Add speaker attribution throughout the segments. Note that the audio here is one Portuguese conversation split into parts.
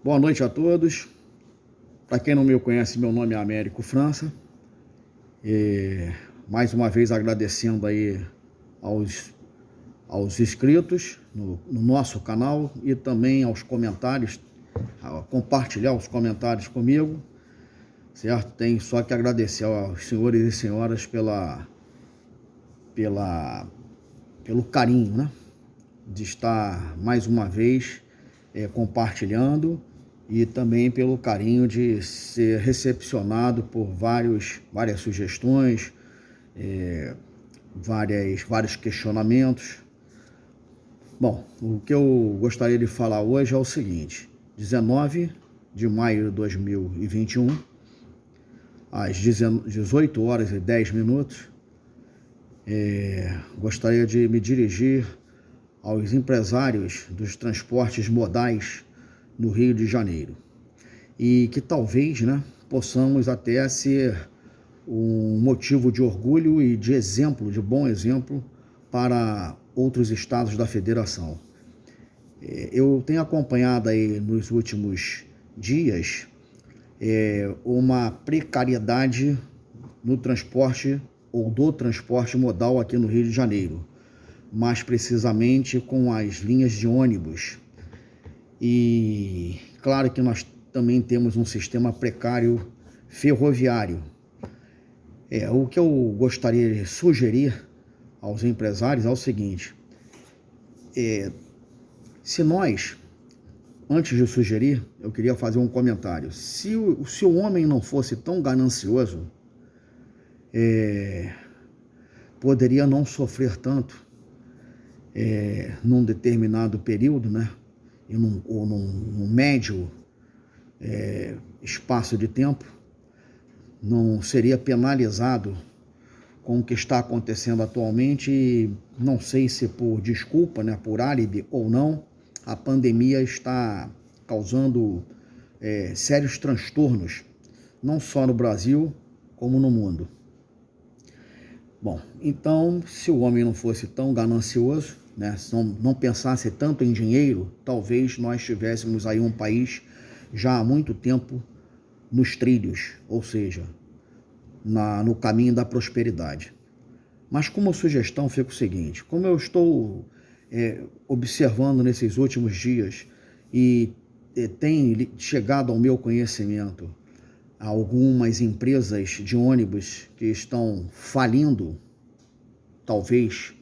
Speaker 1: Boa noite a todos. Para quem não me conhece, meu nome é Américo França. Mais uma vez agradecendo aí aos inscritos no nosso canal e também aos comentários, a compartilhar os comentários comigo, certo? Tenho só que agradecer aos senhores e senhoras pelo carinho, né? De estar mais uma vez compartilhando e também pelo carinho de ser recepcionado por várias sugestões, vários questionamentos. Bom, o que eu gostaria de falar hoje é o seguinte: 19 de maio de 2021, às 18 horas e 10 minutos, gostaria de me dirigir aos empresários dos transportes modais no Rio de Janeiro. E que talvez, possamos até ser um motivo de orgulho e de exemplo, de bom exemplo, para outros estados da federação. Eu tenho acompanhado aí nos últimos dias uma precariedade no transporte ou do transporte modal aqui no Rio de Janeiro, mais precisamente com as linhas de ônibus. E claro que nós também temos um sistema precário ferroviário. O que eu gostaria de sugerir aos empresários é o seguinte: se nós, antes de sugerir, eu queria fazer um comentário. Se o homem não fosse tão ganancioso, poderia não sofrer tanto num determinado período, ou num médio espaço de tempo, não seria penalizado com o que está acontecendo atualmente. E não sei se por desculpa, por álibi ou não, a pandemia está causando sérios transtornos, não só no Brasil, como no mundo. Bom, então, se o homem não fosse tão ganancioso, se não pensasse tanto em dinheiro, talvez nós tivéssemos aí um país já há muito tempo nos trilhos, ou seja, no caminho da prosperidade. Mas como sugestão fica o seguinte: como eu estou observando nesses últimos dias e tem chegado ao meu conhecimento algumas empresas de ônibus que estão falindo, talvez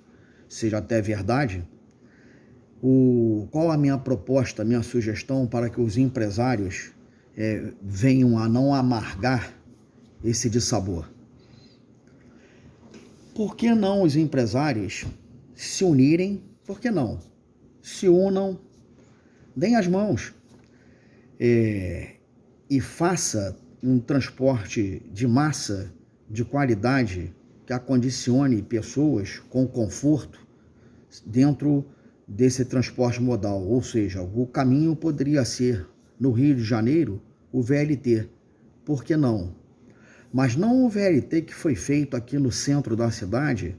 Speaker 1: seja até verdade, qual a minha proposta, a minha sugestão para que os empresários venham a não amargar esse dissabor? Por que não os empresários se unirem? Por que não? Se unam, deem as mãos e faça um transporte de massa, de qualidade, que acondicione pessoas com conforto dentro desse transporte modal. Ou seja, o caminho poderia ser, no Rio de Janeiro, o VLT. Por que não? Mas não o VLT que foi feito aqui no centro da cidade,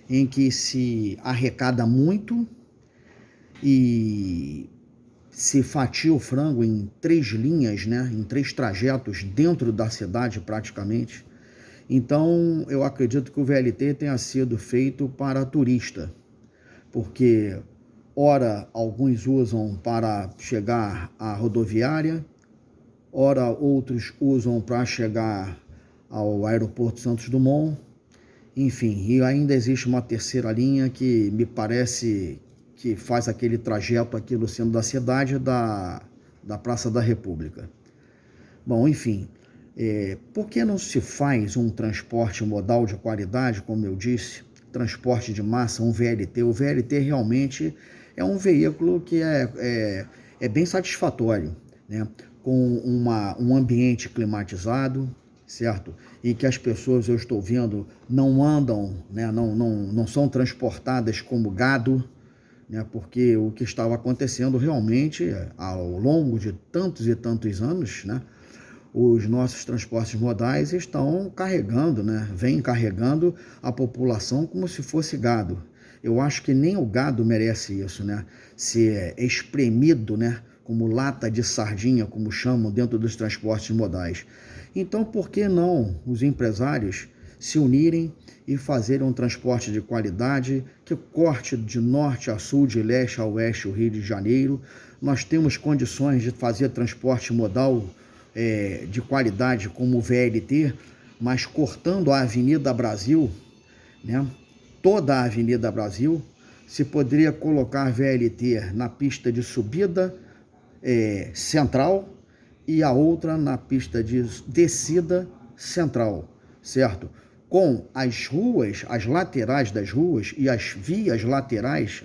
Speaker 1: em que se arrecada muito e se fatia o frango em 3 linhas, em 3 trajetos dentro da cidade praticamente. Então, eu acredito que o VLT tenha sido feito para turista, porque ora alguns usam para chegar à rodoviária, ora outros usam para chegar ao aeroporto Santos Dumont, enfim, e ainda existe uma terceira linha que me parece que faz aquele trajeto aqui no centro da cidade, da Praça da República. Bom, enfim, por que não se faz um transporte modal de qualidade, como eu disse, transporte de massa, um VLT? O VLT realmente é um veículo que é bem satisfatório, com um ambiente climatizado, certo? E que as pessoas, eu estou vendo, não andam, não são transportadas como gado, porque o que estava acontecendo realmente ao longo de tantos e tantos anos, os nossos transportes modais estão carregando, vêm carregando a população como se fosse gado. Eu acho que nem o gado merece isso, ser espremido, como lata de sardinha, como chamam dentro dos transportes modais. Então, por que não os empresários se unirem e fazerem um transporte de qualidade que corte de norte a sul, de leste a oeste o Rio de Janeiro? Nós temos condições de fazer transporte modal de qualidade como o VLT, mas cortando a Avenida Brasil, né? Toda a Avenida Brasil, se poderia colocar VLT na pista de subida central e a outra na pista de descida central, certo? Com as ruas, as laterais das ruas e as vias laterais,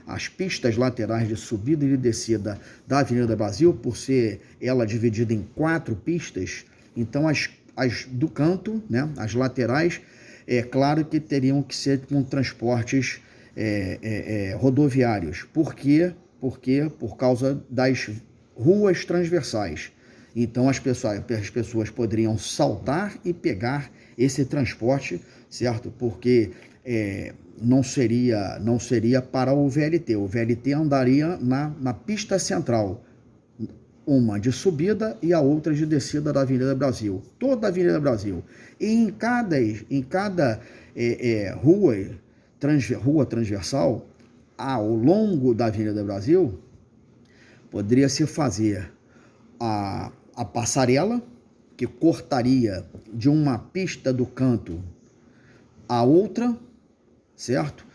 Speaker 1: as pistas laterais de subida e de descida da Avenida Brasil, por ser ela dividida em 4 pistas, então as do canto, né, as laterais, claro que teriam que ser com transportes rodoviários. Por quê? Por causa das ruas transversais. Então as pessoas poderiam saltar e pegar esse transporte, certo? Porque não seria para o VLT. O VLT andaria na pista central, uma de subida e a outra de descida da Avenida Brasil. Toda a Avenida Brasil. E em cada rua transversal, ao longo da Avenida Brasil, poderia se fazer a passarela, que cortaria de uma pista do canto a outra, certo?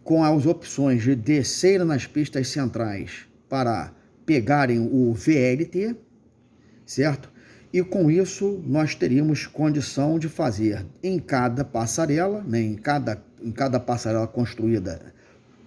Speaker 1: Com as opções de descer nas pistas centrais para pegarem o VLT, certo? E com isso nós teríamos condição de fazer em cada passarela, né, em cada passarela construída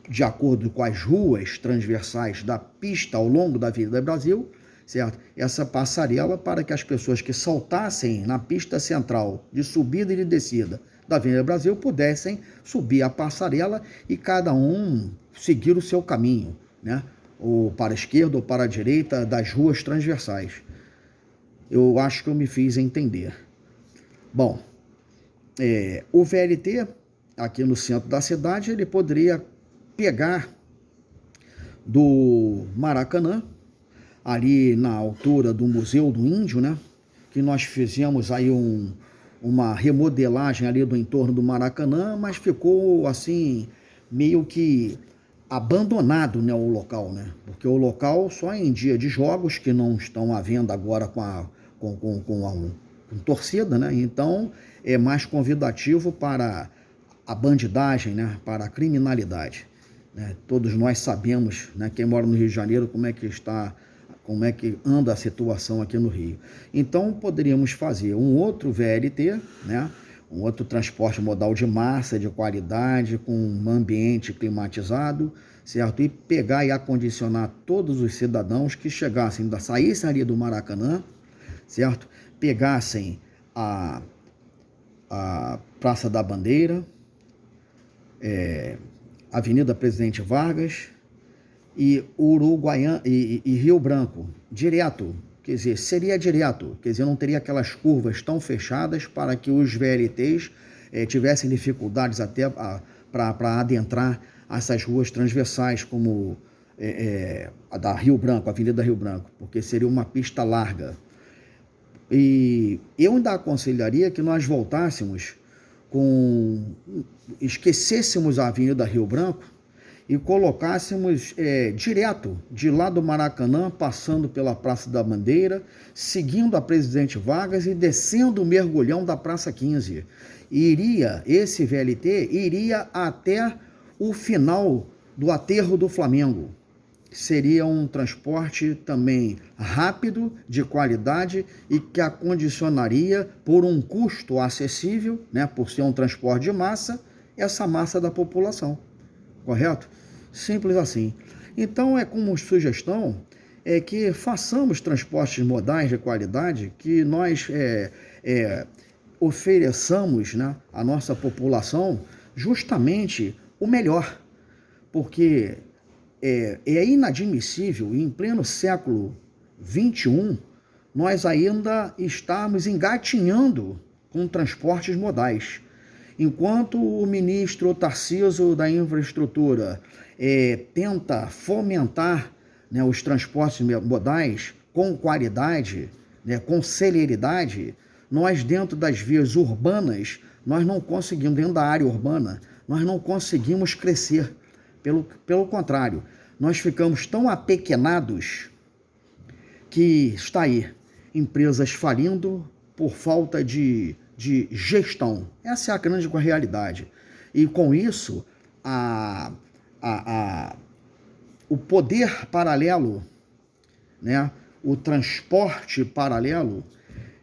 Speaker 1: de acordo com as ruas transversais da pista ao longo da Avenida Brasil, certo? Essa passarela para que as pessoas que saltassem na pista central de subida e de descida da Avenida Brasil pudessem subir a passarela e cada um seguir o seu caminho, né? Ou para a esquerda ou para a direita das ruas transversais. Eu acho que eu me fiz entender. Bom, o VLT, aqui no centro da cidade, ele poderia pegar do Maracanã, ali na altura do Museu do Índio, né? Que nós fizemos aí uma remodelagem ali do entorno do Maracanã, mas ficou assim, meio que abandonado, né, o local, né? Porque o local só em dia de jogos, que não estão à venda agora com torcida, né? Então é mais convidativo para a bandidagem, né? Para a criminalidade, né? Todos nós sabemos, né, quem mora no Rio de Janeiro, como é que anda a situação aqui no Rio. Então poderíamos fazer um outro VLT, né? Um outro transporte modal de massa, de qualidade, com um ambiente climatizado, certo? E pegar e acondicionar todos os cidadãos que saíssem ali do Maracanã, certo? Pegassem a Praça da Bandeira, Avenida Presidente Vargas e Uruguaiana e Rio Branco, direto. Quer dizer, seria direto, quer dizer, não teria aquelas curvas tão fechadas para que os VLTs tivessem dificuldades até para adentrar essas ruas transversais, como a da Rio Branco, a Avenida Rio Branco, porque seria uma pista larga. E eu ainda aconselharia que nós voltássemos esquecêssemos a Avenida Rio Branco e colocássemos direto de lá do Maracanã, passando pela Praça da Bandeira, seguindo a Presidente Vargas e descendo o mergulhão da Praça 15. Esse VLT iria até o final do aterro do Flamengo. Seria um transporte também rápido, de qualidade e que acondicionaria por um custo acessível, né, por ser um transporte de massa, essa massa da população. Correto? Simples assim. Então, como sugestão, que façamos transportes modais de qualidade, que nós ofereçamos, né, à nossa população justamente o melhor, porque é inadmissível, em pleno século XXI, nós ainda estamos engatinhando com transportes modais. Enquanto o ministro Tarcísio da Infraestrutura tenta fomentar, né, os transportes modais com qualidade, né, com celeridade, nós dentro das vias urbanas, nós não conseguimos, dentro da área urbana, nós não conseguimos crescer. Pelo contrário, nós ficamos tão apequenados que está aí, empresas falindo por falta de gestão. Essa é a grande realidade. E com isso, o poder paralelo, né, o transporte paralelo,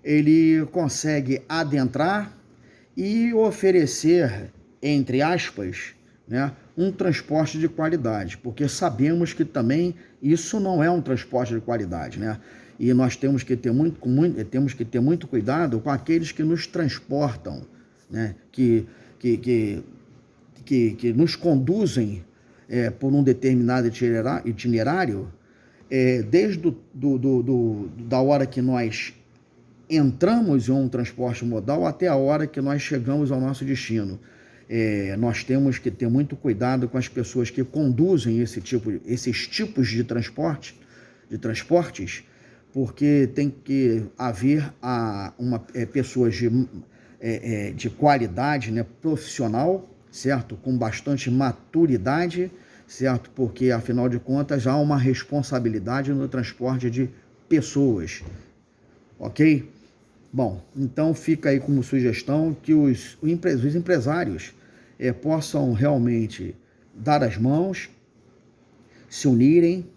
Speaker 1: ele consegue adentrar e oferecer, entre aspas, né, um transporte de qualidade, porque sabemos que também isso não é um transporte de qualidade, né? E nós temos que ter muito cuidado com aqueles que nos transportam, né? Que nos conduzem por um determinado itinerário, desde da hora que nós entramos em um transporte modal até a hora que nós chegamos ao nosso destino. Nós temos que ter muito cuidado com as pessoas que conduzem esses tipos de transportes, porque tem que haver pessoas de qualidade, né, profissional, certo? Com bastante maturidade, certo? Porque, afinal de contas, há uma responsabilidade no transporte de pessoas, ok? Bom, então fica aí como sugestão que os empresários possam realmente dar as mãos, se unirem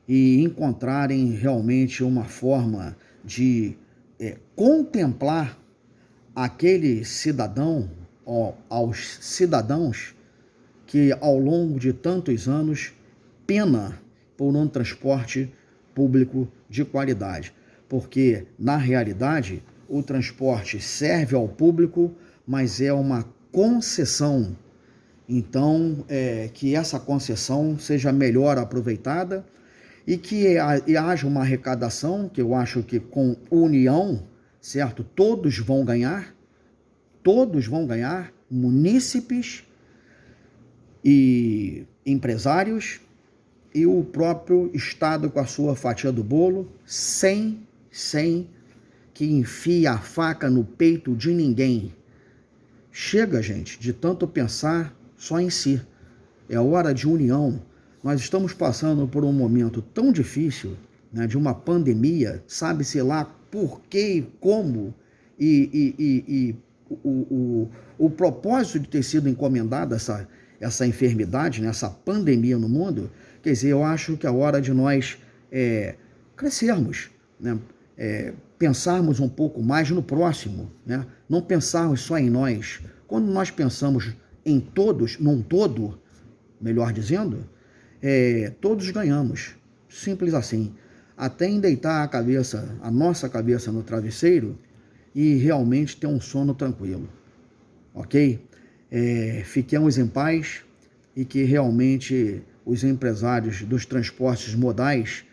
Speaker 1: e encontrarem realmente uma forma de contemplar aquele cidadão, aos cidadãos que ao longo de tantos anos pena por um transporte público de qualidade. Porque, na realidade, o transporte serve ao público, mas é uma concessão. Então, que essa concessão seja melhor aproveitada e que haja uma arrecadação, que eu acho que com união, certo? Todos vão ganhar, munícipes e empresários e o próprio Estado com a sua fatia do bolo, sem que enfie a faca no peito de ninguém. Chega, gente, de tanto pensar só em si. É hora de união. Nós estamos passando por um momento tão difícil, né, de uma pandemia, sabe-se lá por quê e como, o propósito de ter sido encomendada essa enfermidade, né, essa pandemia no mundo. Quer dizer, eu acho que é hora de nós crescermos, né, pensarmos um pouco mais no próximo, né, não pensarmos só em nós. Quando nós pensamos em todos, num todo, melhor dizendo, todos ganhamos, simples assim. Até em deitar a nossa cabeça no travesseiro e realmente ter um sono tranquilo, ok? Fiquemos em paz e que realmente os empresários dos transportes modais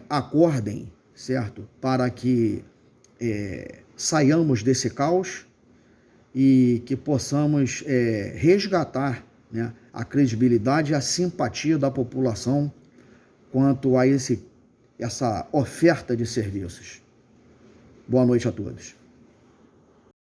Speaker 1: acordem, certo? Para que saiamos desse caos e que possamos resgatar, né, a credibilidade e a simpatia da população quanto a essa oferta de serviços. Boa noite a todos.